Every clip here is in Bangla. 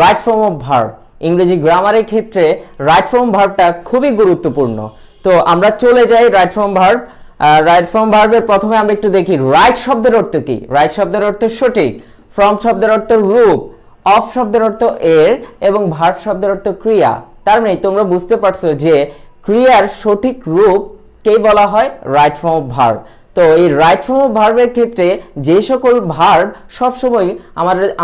Right form of verb. ইংরেজি গ্রামারের ক্ষেত্রে রাইট ফর্ম ভার্বটা খুবই গুরুত্বপূর্ণ। তো আমরা চলে যাই right form verb. Right form ভার্বের প্রথমে আমরা একটু দেখি রাইট শব্দের অর্থ কি। রাইট শব্দের অর্থ সঠিক, ফ্রম শব্দের অর্থ রূপ, অফ শব্দের অর্থ এর এবং ভার্ব শব্দের অর্থ ক্রিয়া। তার মানে তোমরা বুঝতে পারছো যে ক্রিয়ার সঠিক রূপ কে বলা হয় রাইট ফর্ম অফ ভার্ব। তো এই রাইট ফর্ম অফ ভার্বের ক্ষেত্রে যে সকল ভার্ব সবসময়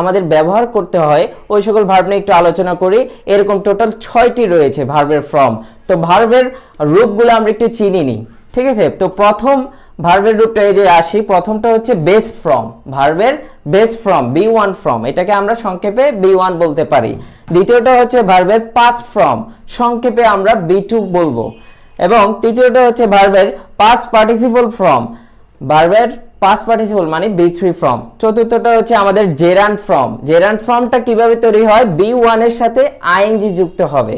আমাদের ব্যবহার করতে হয় ওই সকল ভার্ব নিয়ে একটু আলোচনা করি। এরকম টোটাল 6টি রয়েছে ভার্বের ফর্ম। তো ভার্বের রূপগুলো আমরা একটু চিনি নিই, ঠিক আছে। তো প্রথম ভার্বের রূপটা এই যে আসি, প্রথমটা হচ্ছে বেস ফ্রম। ভার্বের base form, V one form, এটাকে আমরা সংক্ষেপে বি ওয়ান বলতে পারি। দ্বিতীয়টা হচ্ছে ভার্বের পাস্ট ফ্রম, সংক্ষেপে আমরা বি টু বলবো। এবং তৃতীয়টা হচ্ছে ভার্বের পাস্ট পার্টিসিপল ফ্রম, ভার্বের পাস্ট পার্টিসিপল মানে বি থ্রি ফ্রম। চতুর্থটা হচ্ছে আমাদের জেরান্ড ফ্রম। জেরান্ড ফ্রমটা কিভাবে তৈরি হয়, বি ওয়ান এর সাথে আইএনজি যুক্ত হবে।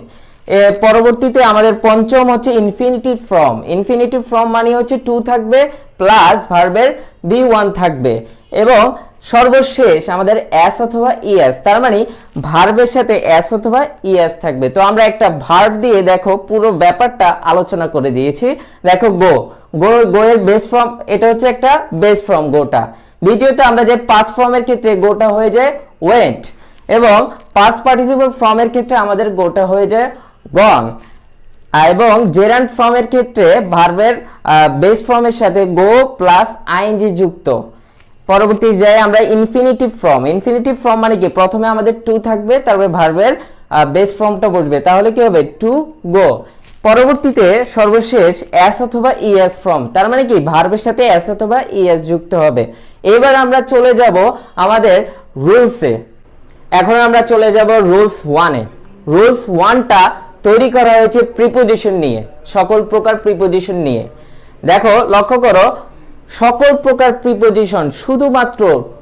পরবর্তীতে আমাদের পঞ্চম হচ্ছে ইনফিনিটিভ ফর্ম। ইনফিনিটিভ ফর্ম মানে হচ্ছে টু থাকবে প্লাস ভার্বের বি ওয়ান থাকবে। এবং সর্বশেষ আমাদের এস অথবা ইএস, তার মানে ভার্বের সাথে এস অথবা ইএস থাকবে। তো আমরা একটা ভার্ব দিয়ে দেখো পুরো ব্যাপারটা আলোচনা করে দিয়েছি। দেখো গো, গো এর বেস ফর্ম, এটা হচ্ছে একটা বেস ফর্ম গোটা। দ্বিতীয়ত আমরা যে পাস্ট ফর্মের ক্ষেত্রে গোটা হয়ে যায় ওয়েন্ট, এবং পাস্ট পার্টিসিপল ফর্মের ক্ষেত্রে আমাদের গোটা হয়ে যায় গন। এবং জেরান্ড ফর্মের ক্ষেত্রে ভার্বের বেস ফর্মের সাথে গো প্লাস আইএনজি যুক্ত। পরবর্তী যাই আমরা ইনফিনিটিভ ফর্ম। ইনফিনিটিভ ফর্ম মানে কি, প্রথমে আমাদের টু থাকবে, তারপরে ভার্বের বেস ফর্মটা বসবে, তাহলে কি হবে টু গো। পরবর্তীতে সর্বশেষ এস অথবা ইএস ফর্ম, তার মানে কি ভার্বের সাথে এস অথবা ইএস যুক্ত হবে। এবার আমরা চলে যাব আমাদের রুলসে। এখন আমরা চলে যাব রুলস ওয়ানে। রুলস ওয়ানটা তৈরি করা হয়েছে প্রিপোজিশন নিয়ে, সকল প্রকার প্রিপোজিশন নিয়ে। দেখো লক্ষ্য করো, সকল প্রকার প্রিপোজিশন শুধুমাত্র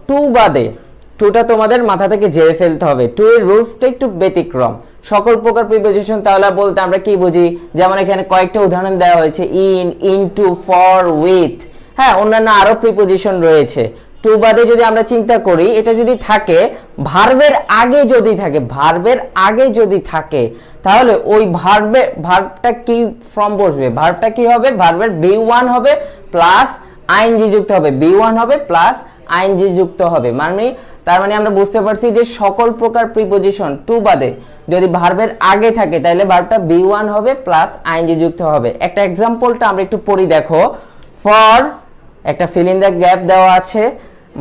টু বাদে, টুটা তোমাদের মাথা থেকে ঝেড়ে ফেলতে হবে। টু এর রুলসটা একটু ব্যতিক্রম। সকল প্রকার প্রিপোজিশন তাহলে বলতে আমরা কি বুঝি, যেমন এখানে কয়েকটা উদাহরণ দেওয়া হয়েছে, ইন, ইনটু, ফর, উইথ, হ্যাঁ অন্যান্য আরো প্রিপোজিশন রয়েছে। টু বাদে যদি আমরা চিন্তা করি, এটা যদি থাকে ভার্বের আগে, যদি থাকে ভার্বের আগে যদি থাকে, তাহলে ওই ভার্বটা কি ফর্ম বসবে, ভার্বটা কি হবে, ভার্বের বি ওয়ান হবে প্লাস আইএনজি যুক্ত হবে, বি ওয়ান হবে প্লাস আইএনজি যুক্ত হবে। মানে তার মানে আমরা বুঝতে পারছি যে সকল প্রকার প্রিপোজিশন টু বাদে যদি ভার্বের আগে থাকে তাহলে ভার্বটা বি ওয়ান হবে প্লাস আইএনজি যুক্ত হবে। একটা এক্সাম্পলটা আমরা একটু পড়ি, দেখো ফর, একটা ফিল ইন দ্য গ্যাপ দেওয়া আছে,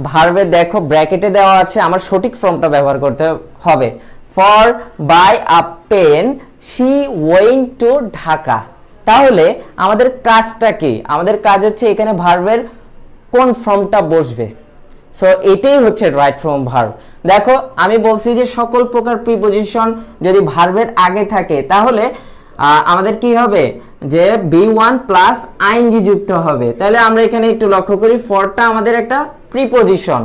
ভার্বে দেখো ব্র্যাকেটে দেওয়া আছে, আমার সঠিক ফর্মটা ব্যবহার করতে হবে। For by a pen she went to Dhaka. তাহলে আমাদের কাজটা কি, আমাদের কাজ হচ্ছে এখানে ভার্বের কোন ফর্মটা বসবে। সো এটাই হচ্ছে রাইট ফর্ম ভার্ব। দেখো আমি বলছি যে সকল প্রকার প্রিপোজিশন যদি ভার্বের আগে থাকে তাহলে আমাদের কি হবে, যে বি ওয়ান প্লাস আইএনজি যুক্ত হবে। তাহলে আমরা এখানে একটু লক্ষ্য করি, ফরটা আমাদের একটা প্রিপোজিশন।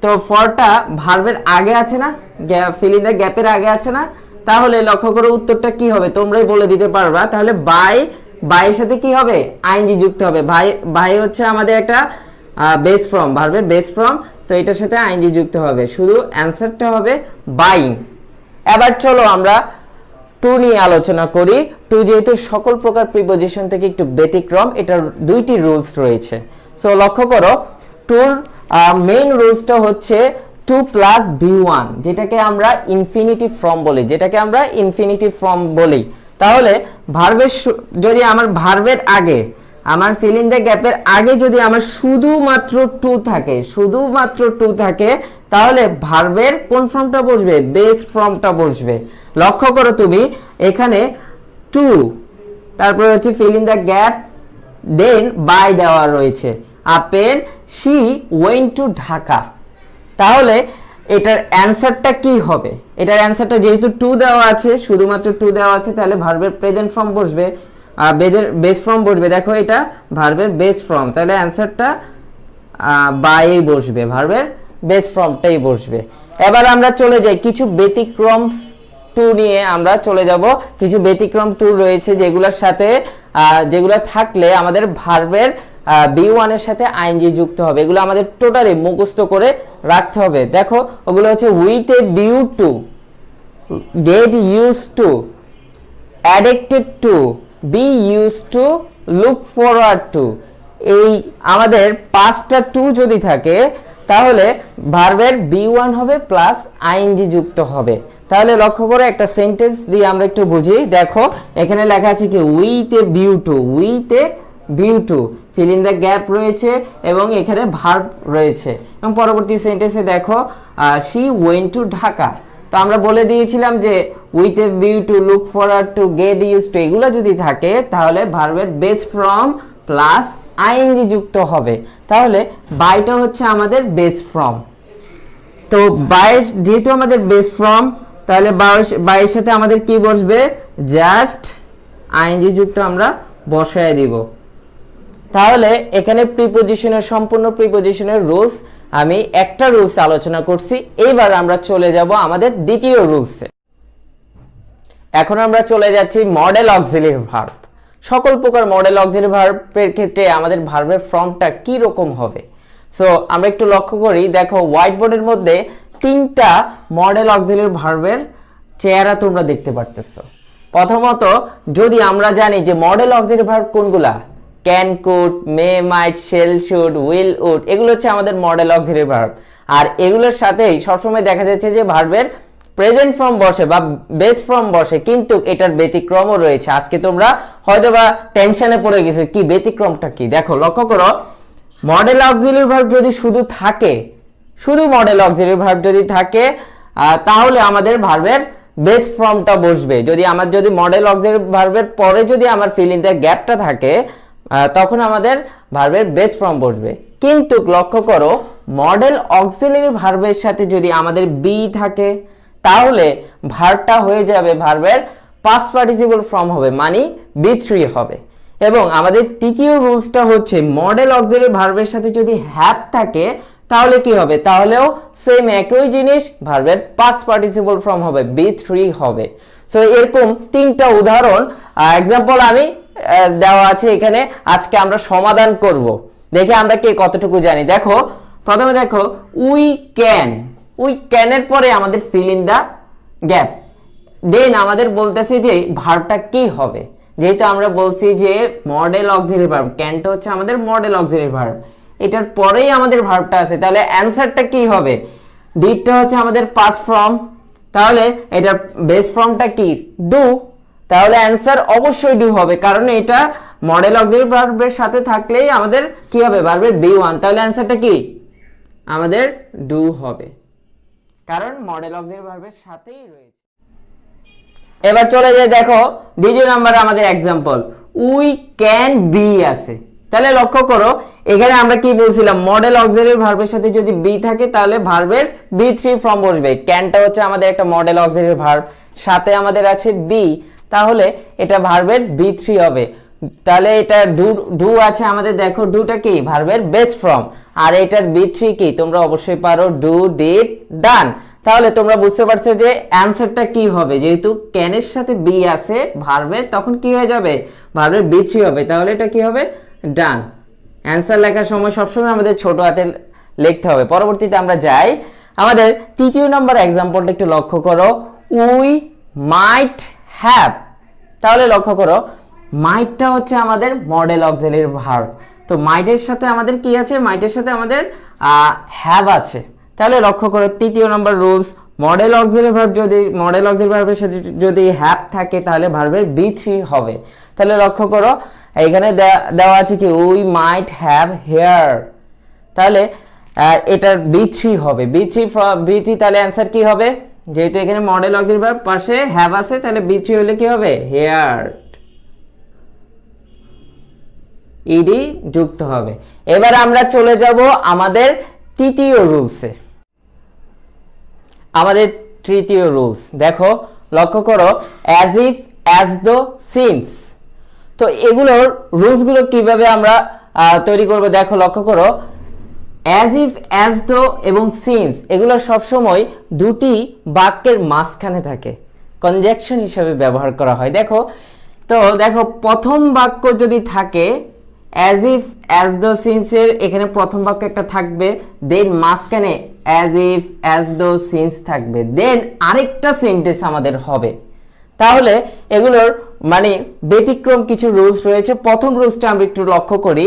তো ফরটা ভার্বের আগে আছে না, ফিল ইন দ্য গ্যাপের আগে আছে না, তাহলে লক্ষ্য করো উত্তরটা কি হবে, তোমরাই বলে দিতে পারবা। তাহলে বাইয়ের সাথে কি হবে, আইএনজি যুক্ত হবে। বাই হচ্ছে আমাদের একটা বেস ফর্ম, ভার্বের বেস ফর্ম, তো এটার সাথে আইএনজি যুক্ত হবে, শুধু অ্যানসারটা হবে বাইং। এবার চলো আমরা টু নিয়ে আলোচনা করি। টু যেহেতু সকল প্রকার প্রিপোজিশন থেকে একটু ব্যতিক্রম, এটার দুইটি রুলস রয়েছে। সো লক্ষ্য করো, টুর মেইন রুলসটা হচ্ছে টু প্লাস বি ওয়ান, যেটাকে আমরা ইনফিনিটিভ ফর্ম বলি, তাহলে ভার্বের যদি আমার ভার্বের আগে, আমার ফিল ইন দ্য গ্যাপের আগে যদি আমার শুধুমাত্র টু থাকে, তাহলে ভার্বের কোন ফর্মটা বসবে, বেস ফর্মটা বসবে। লক্ষ্য করো তুমি এখানে টু, তারপরে হচ্ছে fill in the gap, then by দেওয়া রয়েছে, a pen she went to Dhaka. তাহলে এটার অ্যানসারটা কি হবে, এটার অ্যানসারটা যেহেতু টু দেওয়া আছে, শুধুমাত্র টু দেওয়া আছে, তাহলে ভার্বের প্রেজেন্ট ফর্ম বসবে, বেস ফর্ম বসবে। দেখো এটা ভার্বের বেস ফর্ম, তাহলে অ্যানসারটা বাই বসবে, ভার্বের বেস ফর্মটাই বসবে। এবার আমরা চলে যাই কিছু ব্যতিক্রম টু নিয়ে, আমরা চলে যাব কিছু ব্যতিক্রম টু রয়েছে যেগুলোর সাথে যেগুলো থাকলে আমাদের ভার্বের বি ওয়ান এর সাথে আইএনজি যুক্ত হবে। এগুলো আমাদের টোটালি মুখস্থ করে রাখতে হবে। দেখো ওগুলো হচ্ছে with a view two, get used to, addicted to, be used to, look forward to, এই আমাদের পাঁচটা টু যদি থাকে তাহলে ভার্বের বি1 হবে প্লাস আইএনজি যুক্ত হবে। তাহলে লক্ষ্য করে একটা সেন্টেন্স দিয়ে আমরা একটু বুঝি। দেখো এখানে লেখা আছে কি with a view two, with a view two, feel in the gap রয়েছে এবং এখানে ভার্ব রয়েছে এবং পরবর্তী সেন্টেন্সে দেখো শি ওয়েন্ট টু ঢাকা। তো আমরা বলে দিয়েছিলাম যে with a view to, look forward to, get used to এগুলো যদি থাকে তাহলে ভার্বের বেস ফ্রম প্লাস আইএনজি যুক্ত হবে। তাহলে বাইটা হচ্ছে আমাদের বেস ফ্রম। তো বাইশ যেহেতু আমাদের বেস ফ্রম তাহলে বাইয়ের সাথে আমাদের কি বসবে, জাস্ট আইএনজি যুক্ত আমরা বসায় দিব। তাহলে এখানে প্রিপোজিশনের সম্পূর্ণ প্রিপোজিশনের রুলস আমি একটা রুলস আলোচনা করছি। এইবার আমরা চলে যাব আমাদের দ্বিতীয় রুলসে। এখন আমরা চলে যাচ্ছি মডেল অক্সিলারি ভার্ব। সকল প্রকার মডেল অক্সিলারি ভার্বের ক্ষেত্রে আমাদের ভার্বের ফর্মটা কি রকম হবে। সো আমরা একটু লক্ষ্য করি, দেখো হোয়াইট বোর্ডের মধ্যে তিনটা মডেল অক্সিলারি ভার্বের চেহারা তোমরা দেখতে পারতেছো। প্রথমত যদি আমরা জানি যে মডেল অক্সিলারি ভার্ব কোনগুলা, can, could, may, might, shall, should, will, would এগুলো হচ্ছে আমাদের মডেল অক্সিলারি ভার্ব। আর এগুলোর সাথেই সবসময় দেখা যাচ্ছে যে ভার্বের প্রেজেন্ট ফর্ম বসে বা বেস ফর্ম বসে, কিন্তু এটার ব্যতিক্রমও রয়েছে। আজকে তোমরা হয়তো বা টেনশনে পড়ে গেছো কি ব্যতিক্রমটা কি। দেখো লক্ষ্য করো, মডেল অক্সিলারি ভার্ব যদি শুধু থাকে, শুধু মডেল অক্সিলারি ভার্ব যদি থাকে তাহলে আমাদের ভার্বের বেস ফর্মটা বসবে। যদি মডেল অক্সিলারি ভার্বের পরে যদি আমার ফিল ইন দ্য গ্যাপটা থাকে তখন আমাদের ভার্বের বেস ফর্ম বসবে। কিন্তু লক্ষ্য করো মডেল অক্সিলারি ভার্বের সাথে যদি আমাদের বি থাকে তাহলে ভার্বটা হয়ে যাবে ভার্বের পাস্ট পার্টিসিপল ফর্ম হবে, মানে বি3 হবে। এবং আমাদের তৃতীয় রুলসটা হচ্ছে মডেল অক্সিলারি ভার্বের সাথে যদি হ্যাভ থাকে তাহলে কি হবে, তাহলেও সেম একই জিনিস, ভার্বের পাস্ট পার্টিসিপল ফর্ম হবে, বি3 হবে। সো এরকম তিনটা উদাহরণ এক্সাম্পল আমি দেওয়া আছে এখানে, আজকে আমরা সমাধান করব। দেখে আমরা কে কতটুকু জানি। দেখো প্রথমে দেখো উই ক্যান, উই ক্যানের পরে আমাদের ফিল ইন দা গ্যাপ, দেন আমাদের বলতেছে যে ভার্বটা কি হবে। যেহেতু আমরা বলছি যে মডেল অক্সিলারি ভার্ব, ক্যানটা হচ্ছে আমাদের মডেল অক্সিলারি ভার্ব, এটার পরেই আমাদের ভার্বটা আছে, তাহলে অ্যানসারটা কি হবে, ডিডটা হচ্ছে আমাদের পাস্ট ফর্ম, তাহলে এটার বেস ফর্মটা কি ডু, তাহলে অ্যানসার অবশ্যই ডু হবে, কারণ এটা মডেল অক্সিলারি ভার্বের সাথে থাকলেই আমাদের কি হবে, ভার্বের বি1, তাহলে অ্যানসারটা কি আমাদের ডু হবে, কারণ মডেল অক্সিলারি ভার্বের সাথেই রয়েছে। এবার চলে যাই, দেখো দ্বিতীয় নাম্বারে আমাদের এক্সাম্পল উই ক্যান বি আছে। তাহলে লক্ষ্য করো এখানে আমরা কি বলছিলাম, মডেল অক্সিলারি ভার্বের সাথে যদি বি থাকে তাহলে ভার্বের বি3 ফর্ম বসবে। ক্যানটা হচ্ছে আমাদের একটা মডেল অক্সিলারি ভার্ব, সাথে আমাদের আছে বি, তাহলে এটা ভার্বের বি3 হবে। তাহলে এটা ডু আছে আমাদের, দেখো ডুটা কি ভার্বের বেস ফর্ম, আর এটার বি3 কি তোমরা অবশ্যই পারো, ডু, ডিড, ডান। তাহলে তোমরা বুঝতে পারছো যে অ্যানসারটা কি হবে, যেহেতু ক্যানের সাথে বি আছে ভার্বের, তখন কি হয়ে যাবে, ভার্বের বি3 হবে, তাহলে এটা কি হবে, ডান। অ্যানসার লেখার সময় সবসময় আমাদের ছোট হাতে লিখতে হবে। পরবর্তীতে আমরা যাই আমাদের তৃতীয় নম্বর এক্সাম্পলটা একটু লক্ষ্য করো, উই মাইট হ্যাভ। তাহলে লক্ষ্য করো মাইটটা হচ্ছে আমাদের মডেল অক্সিলারি ভার্ব, তো মাইটের সাথে আমাদের কি আছে, মাইটের সাথে আমাদের হ্যাভ আছে। তাহলে লক্ষ্য করো তৃতীয় নম্বর রুলস, মডেল অক্সিলারি ভার্ব যদি মডেল অক্সিলারি ভার্বের সাথে যদি হ্যাভ থাকে তাহলে ভার্বের বি3 হবে। তাহলে লক্ষ্য করো এখানে দেওয়া আছে কি উই মাইট হ্যাভ হেয়ার, তাহলে এটার বি3 হবে, বি3 তাহলে অ্যান্সার কি হবে, যেহেতু এখানে মডেল অক্সিলারি ভার্ব পাশে হ্যাভ আছে তাহলে বি3 হলে কি হবে, হেয়ার, ইডি যুক্ত হবে। এবার আমরা চলে যাব আমাদের তৃতীয় রুলসে। আমাদের তৃতীয় রুলস দেখো লক্ষ্য করো, as if, as though, since. তো এগুলোর রুলসগুলো কিভাবে আমরা তৈরি করব, দেখো লক্ষ্য করো অ্যাজ ইফ, অ্যাজ দো এবং সিন্স এগুলো সবসময় দুটি বাক্যের মাঝখানে থাকে, কনজাংশন হিসেবে ব্যবহার করা হয়। দেখো প্রথম বাক্য যদি থাকে as if, as though, since এর এখানে প্রথম বাক্য একটা থাকবে, দেন মাঝখানে as if, as though, since থাকবে, দেন আরেকটা সেন্টেন্স আমাদের হবে। তাহলে এগুলোর মানে ব্যতিক্রম কিছু রুলস রয়েছে। প্রথম রুলসটা আমরা একটু লক্ষ্য করি।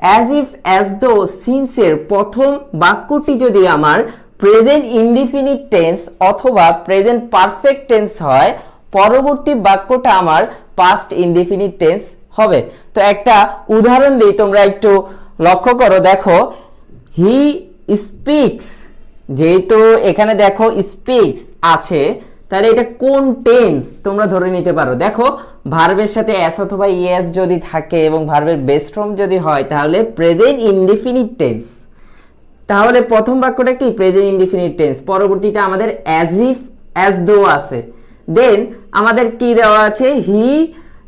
অ্যাজ ইফ, অ্যাজ দো, সিন্সের প্রথম বাক্যটি যদি আমার প্রেজেন্ট ইনডিফিনিট টেন্স অথবা প্রেজেন্ট পারফেক্ট টেন্স হয়, পরবর্তী বাক্যটা আমার পাস্ট ইনডিফিনিট টেন্স হবে। তো একটা উদাহরণ দিই, তোমরা একটু লক্ষ্য করো। দেখো, হি স্পিক্স, যেহেতু এখানে দেখো স্পিক্স আছে, তাহলে এটা কোন টেন্স তোমরা ধরে নিতে পারো। দেখো, ভার্বের সাথে এস অথবা ইএস যদি থাকে এবং ভার্বের বেস ফর্ম যদি হয়, তাহলে প্রেজেন্ট ইনডিফিনিট টেন্স। তাহলে প্রথম বাক্যটা কি? Present indefinite tense. পরবর্তীটা আমাদের অ্যাজ ইফ, অ্যাজ দো আছে। দেন আমাদের কি দেওয়া আছে? হি,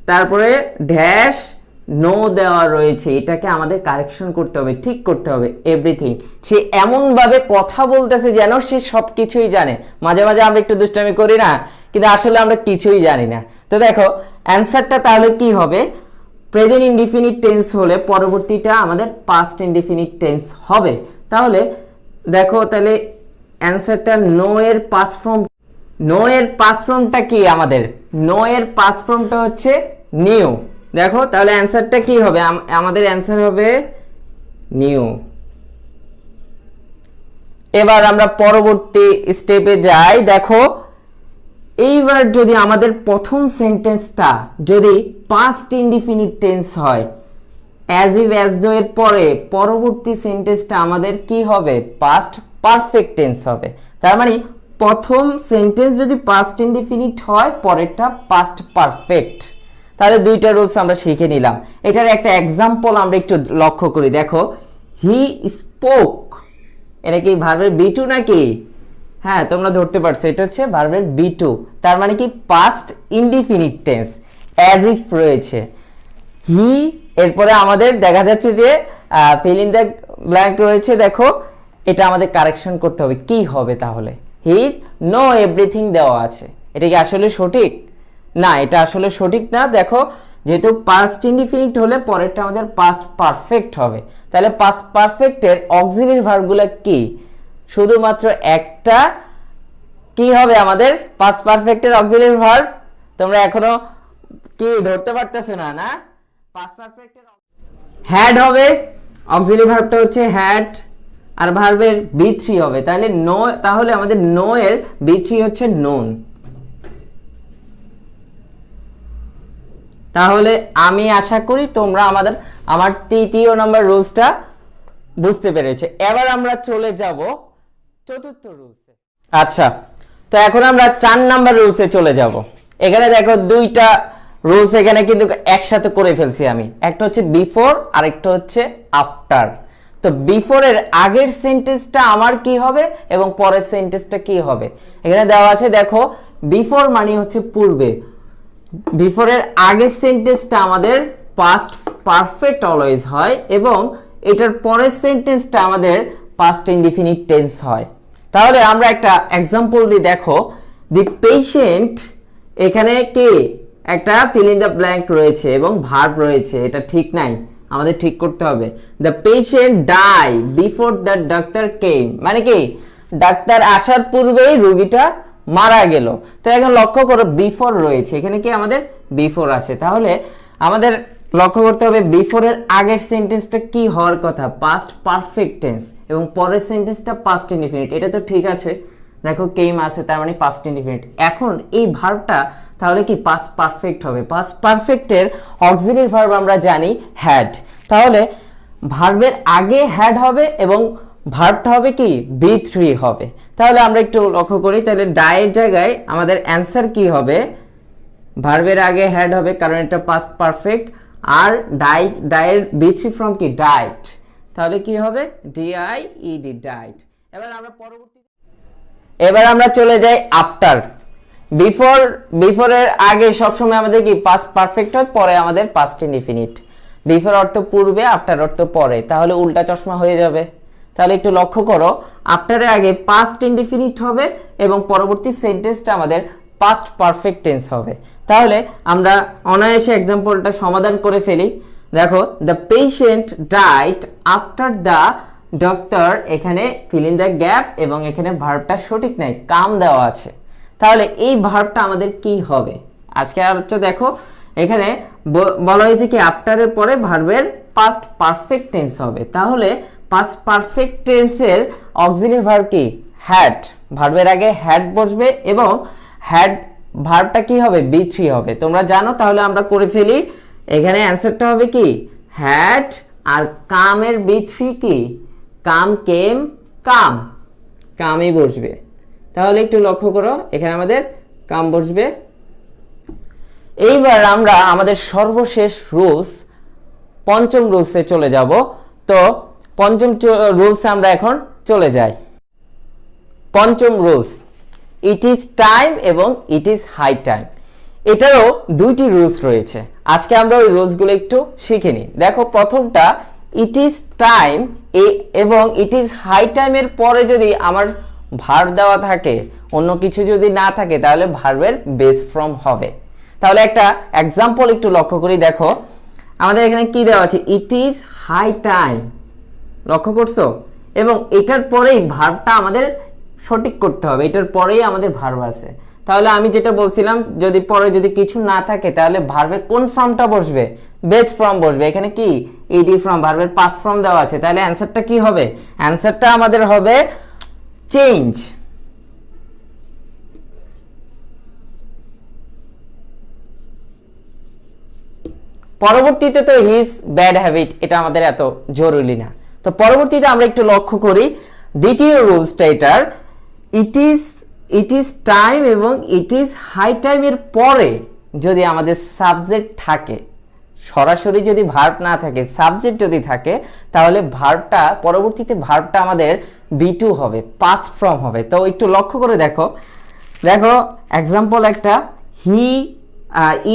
তারপরে ড্যাশ, নো দেওয়া রয়েছে। এটাকে আমাদের কারেকশন করতে হবে, ঠিক করতে হবে এভরিথিং। সে এমনভাবে কথা বলতেছে যেন সে সব কিছুই জানে। মাঝে মাঝে আমরা একটু দুষ্টামি করি না, কিন্তু আসলে আমরা কিছুই জানি না। তো দেখো অ্যান্সারটা তাহলে কি হবে? প্রেজেন্ট ইনডিফিনিট টেন্স হলে পরবর্তীটা আমাদের পাস্ট ইনডিফিনিট টেন্স হবে। তাহলে দেখো, তাহলে অ্যান্সারটা নো এর পাস্ট ফর্ম, নো এর পাস্ট ফর্মটা কি আমাদের? নো এর পাস্ট ফর্মটা হচ্ছে নিউ। দেখো, তাহলে অ্যান্সারটা কি হবে? আমাদের অ্যান্সার হবে নিউ। এবার আমরা পরবর্তী স্টেপে যাই। দেখো, এইবার যদি আমাদের প্রথম সেন্টেন্সটা যদি পাস্ট ইনডিফিনিট টেন্স হয়, অ্যাজ ইফ, অ্যাজ দো এর পরে পরবর্তী সেন্টেন্সটা আমাদের কি হবে? পাস্ট পারফেক্ট টেন্স হবে। তার মানে প্রথম সেন্টেন্স যদি পাস্ট ইনডিফিনিট হয়, পরেরটা পাস্ট পারফেক্ট। তাহলে দুইটা রুলস আমরা শিখে নিলাম। এটার একটা এক্সাম্পল আমরা একটু লক্ষ্য করি। দেখো, হি স্পোক, এটা কি ভার্বের বি টু নাকি? হ্যাঁ, তোমরা ধরতে পারছো, এটা হচ্ছে ভার্বের বি টু। তার মানে কি? Past indefinite tense, as if রয়েছে। হি, এরপরে আমাদের দেখা যাচ্ছে যে ফিল ইন দ্য ব্ল্যাঙ্ক রয়েছে। দেখো, এটা আমাদের কারেকশন করতে হবে। কি হবে তাহলে? হি নো এভরিথিং দেওয়া আছে। এটা কি আসলে সঠিক? না, এটা আসলে সঠিক না। দেখো, যেহেতু পাস্ট ইনডিফিনিট হলে পরেরটা আমাদের পাস্ট পারফেক্ট হবে। তাহলে পাস্ট পারফেক্টের অক্সিলারি ভার্বগুলো কি? শুধুমাত্র একটা। কি হবে আমাদের পাস্ট পারফেক্টের অক্সিলারি ভার্ব? তোমরা এখনো কি ধরতে পারতেছো না? না, পাস্ট পারফেক্টের হ্যাড হবে, অক্সিলারি ভার্বটা হচ্ছে হ্যাড, আর ভার্বের বি থ্রি হবে। তাহলে নো, তাহলে আমাদের নো এর বি থ্রি হচ্ছে নোন। তাহলে আমি আশা করি তোমরা আমার তৃতীয় নাম্বার রুলসটা বুঝতে পেরেছো। এবার আমরা চলে যাব চতুর্থ রুলসে। আচ্ছা, তো এখন আমরা 4 নাম্বার রুলসে চলে যাব। এখানে দেখো দুইটা রুলস এখানে কিন্তু একসাথে করে ফেলছি আমি। একটা হচ্ছে বিফোর আর একটা হচ্ছে আফটার। তো বিফোর এর আগের সেন্টেন্সটা আমার কি হবে এবং পরের সেন্টেন্সটা কি হবে এখানে দেওয়া আছে। দেখো, বিফোর মানে হচ্ছে পূর্বে। বিফোরের আগের সেন্টেন্সটা আমাদের পাস্ট পারফেক্ট অলওয়েজ হয় এবং এটার পরের সেন্টেন্সটা আমাদের পাস্ট ইনডিফিনিট টেন্স হয়। তাহলে আমরা একটা এক্সাম্পল দিই। দেখো, দি পেশেন্ট, এখানে কি একটা ফিল ইন দ্য ব্ল্যাঙ্ক রয়েছে এবং ভার্ব রয়েছে, এটা ঠিক নাই, আমাদের ঠিক করতে হবে। The patient die before the doctor came, মানে কি ডাক্তার আসার পূর্বেই রোগীটা মারা গেল। তো এখন লক্ষ্য করো বিফোর রয়েছে, এখানে কি আমাদের বিফোর আছে। তাহলে আমাদের লক্ষ্য করতে হবে বিফোরের আগের সেন্টেন্সটা কি হওয়ার কথা? পাস্ট পারফেক্ট টেন্স এবং পরের সেন্টেন্সটা পাস্ট ইনডিফিনিট। এটা তো ঠিক আছে। দেখো, কেম আছে, তার মানে পাস্ট ইনডিফিনিট। এখন এই ভার্বটা তাহলে কি পাস্ট পারফেক্ট হবে। পাস্ট পারফেক্টের অক্সিলারি ভার্ব আমরা জানি হ্যাড। তাহলে ভার্বের আগে হ্যাড হবে এবং ভার্বটা হবে কি? বি থ্রি হবে। তাহলে আমরা একটু লক্ষ্য করি। তাহলে ডায়ের জায়গায় আমাদের অ্যান্সার কি হবে? ভার্বের আগে হ্যাড হবে কারণ এটা পাস্ট পারফেক্ট, আর ডায়ের বি থ্রি ফর্ম কি? ডাইট। তাহলে কি হবে? ডিআইইডি, ডাইট। এবার আমরা চলে যাই আফটার। বিফোরের আগে সবসময় আমাদের কি পাস্ট পারফেক্ট হয়, পরে আমাদের পাস্ট ইনডিফিনিট। বিফোর অর্থ পূর্বে, আফটার অর্থ পরে, তাহলে উল্টা চশমা হয়ে যাবে। তাহলে একটু লক্ষ্য করো, আফটারের আগে পাস্ট ইনডিফিনিট হবে এবং পরবর্তী সেন্টেন্সটা আমাদের পাস্ট পারফেক্ট টেন্স হবে। তাহলে আমরা অনায়াসে এক্সাম্পলটা সমাধান করে ফেলি। দেখো, the patient died after the doctor, এখানে ফিল ইন দ্য গ্যাপ এবং এখানে ভার্বটা সঠিক নাই, কাম দেওয়া আছে। তাহলে এই ভার্বটা আমাদের কি হবে? আজকে আর হচ্ছে দেখো এখানে বলা হয়েছে কি আফটারের পরে ভার্বের পাস্ট পারফেক্ট টেন্স হবে। তাহলে পাস্ট পারফেক্ট টেন্সের অক্সিলারি ভার্ব কি? হ্যাড। ভার্বের আগে হ্যাড বসবে এবং হ্যাড ভার্বটা কি হবে? বি3 হবে। তোমরা জানো, তাহলে আমরা করে ফেলি। এখানে অ্যানসারটা হবে কি? হ্যাড আর কামের বি3 কি? কাম, কেম, কাম, কামই বসবে। তাহলে একটু লক্ষ্য করো, এখানে আমাদের কাম বসবে। এইবার আমরা আমাদের সর্বশেষ রুলস, পঞ্চম রুলসে চলে যাব। তো পঞ্চম রুলসে আমরা এখন চলে যাই। পঞ্চম রুলস, ইট ইজ টাইম এবং ইট ইজ হাই টাইম। এটারও দুইটি রুলস রয়েছে। আজকে আমরা ওই রুলসগুলো একটু শিখে নিই। দেখো, প্রথমটা ইট ইজ টাইম এবং ইট ইজ হাই টাইমের পরে যদি আমার ভার্ব দেওয়া থাকে, অন্য কিছু যদি না থাকে, তাহলে ভার্বের বেস ফর্ম হবে। তাহলে একটা এক্সাম্পল একটু লক্ষ্য করি। দেখো, আমাদের এখানে কি দেওয়া আছে? ইট ইজ হাই টাইম, লক্ষ্য করছো? এবং এটার পরেই ভার্বটা আমাদের সঠিক করতে হবে, এটার পরেই আমাদের ভার্ব আছে। তাহলে আমি যেটা বলছিলাম, যদি পরে যদি কিছু না থাকে, তাহলে ভার্বের কোন ফর্মটা বসবে? বেস ফর্ম বসবে। এখানে কি? ইডি ফর্ম, ভার্বের পাস্ট ফর্ম দেওয়া আছে। তাহলে অ্যানসারটা কি হবে? অ্যানসারটা আমাদের হবে চেঞ্জ। পরবর্তীতে তো হিজ ব্যাড হ্যাবিট, এটা আমাদের এত জরুরি না। তো পরবর্তীতে আমরা একটু লক্ষ্য করি দ্বিতীয় রুলসটা এটার, ইট ইজ টাইম এবং ইট ইজ হাই টাইমের পরে যদি আমাদের সাবজেক্ট থাকে, সরাসরি যদি ভার্ব না থাকে, সাবজেক্ট যদি থাকে, তাহলে ভার্বটা পরবর্তীতে ভার্বটা আমাদের বি2 হবে, পাস্ট ফর্ম হবে। তো একটু লক্ষ্য করে দেখো, দেখো এক্সাম্পল একটা,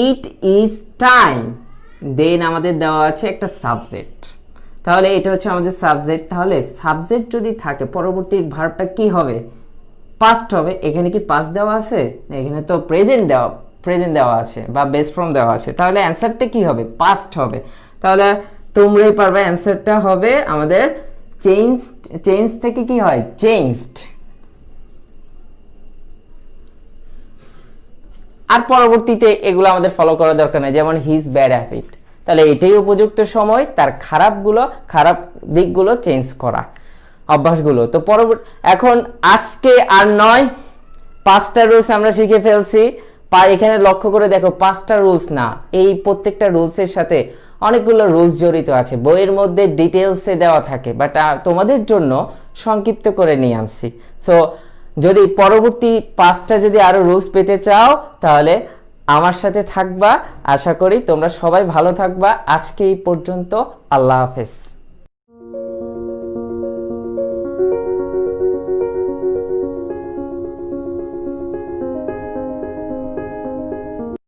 ইট ইজ টাইম, দেন আমাদের দেওয়া আছে একটা সাবজেক্ট। তাহলে এটা হচ্ছে আমাদের সাবজেক্ট। তাহলে সাবজেক্ট যদি থাকে, পরবর্তী ভার্বটা কি হবে? পাস্ট হবে। এখানে কি পাস্ট দেওয়া আছে? এখানে তো প্রেজেন্ট দেওয়া আছে বা বেস ফর্ম দেওয়া আছে। তাহলে অ্যানসারটা কি হবে? পাস্ট হবে। তাহলে তোমরাই পারবে, অ্যানসারটা হবে আমাদের চেঞ্জ থেকে কি হয়? চেঞ্জড। আর পরবর্তীতে এগুলো আমাদের ফলো করার দরকার নেই, যেমন হিজ ব্যাড হ্যাবিট। তাহলে এটাই উপযুক্ত সময় তার খারাপ দিকগুলো চেঞ্জ করা, অভ্যাসগুলো। তো এখন আজকে আর নয়, 5টা রুলস আমরা শিখে ফেলছি। এখানে লক্ষ্য করে দেখো, 5টা রুলস না, এই প্রত্যেকটা রুলসের সাথে অনেকগুলো রুলস জড়িত আছে। বইয়ের মধ্যে ডিটেলসে দেওয়া থাকে, বাট তোমাদের জন্য সংক্ষিপ্ত করে নিয়ে আনছি। সো যদি পরবর্তী 5টা যদি আরো রুলস পেতে চাও, তাহলে আমার সাথে থাকবা। আশা করি তোমরা সবাই ভালো থাকবা। আজকে এই পর্যন্ত, আল্লাহ হাফেজ।